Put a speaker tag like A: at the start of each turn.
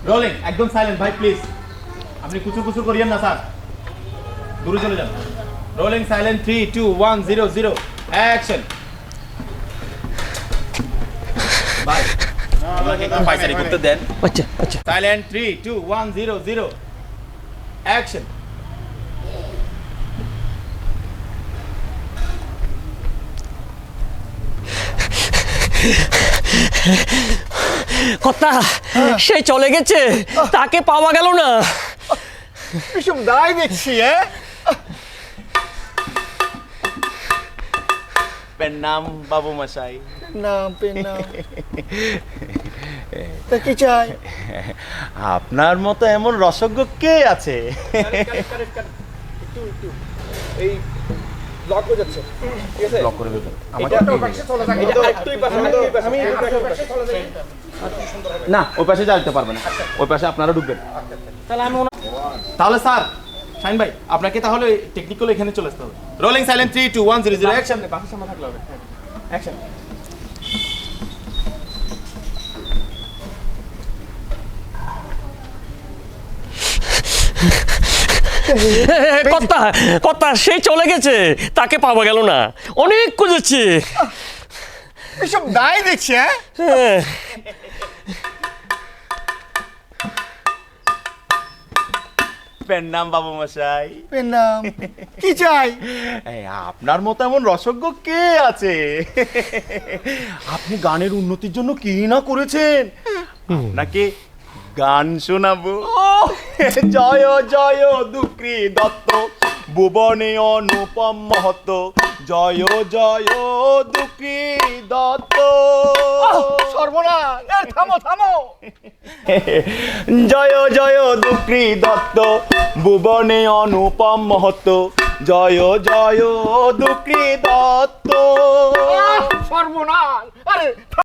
A: rolling একদম silent ভাই please আপনি কুচু কুচু করিয়েন না স্যার দূরে চলে যান রোলিং সাইলেন্ট 3 2 1 0 0 অ্যাকশন ভাই আপনাকে একটু পয়সা করতে দেন
B: আচ্ছা আচ্ছা
A: সাইলেন্ট 3 2 1 0 0 অ্যাকশন
B: কর্তা সে চলে গেছে তাকে পাওয়া গেল না
C: বিষম দায় দেখছি হ্যাঁ
A: প্রণাম বাবু মশাই
C: নাম পেন নাম তা কি চাই
A: আপনার মতো এমন রসজ্ঞ কে আছে
C: এই লক হয়ে যাচ্ছে ঠিক আছে
A: ব্লক করে দেবেন
C: এটা তো পাশে চলে যাবে এটা আরেকটুই পাশে আমি পাশে চলে যাই
A: না ওই পাশে যাইতে পারবে না ওই পাশে আপনারা ঢুকবেন তাহলে স্যার শাইন ভাই আপনাকে তাহলে টেকনিক্যাল এখানে চলে আসতে হবে রোলিং সাইলেন্ট 3 2 1 0 0 অ্যাকশন
C: বাসের সামনে থাকলে হবে অ্যাকশন
B: কর্তা কর্তা সে চলে গেছে তাকে পাওয়া গেল না অনেক খুঁজেছি
C: বিষম দায় দেখছি হ্যাঁ
B: হ্যাঁ,
A: প্রণাম বাবু মশাই
C: পেন নাম কি চাই
A: এই আপনার মতো এমন রসজ্ঞ কে আছে আপনি গানের উন্নতির জন্য কি না করেছেন আপনাকে গান শোনাবো জয় জয় দুক্রি দত্ত ভুবনে অনুপম মহত্ব জয় জয় দুক্রি দত্ত
C: সর্বনাশ এর থামো থামো
A: জয় জয় দুক্রি দত্ত ভুবনে অনুপম মহত্ব জয় জয় দুক্রি দত্ত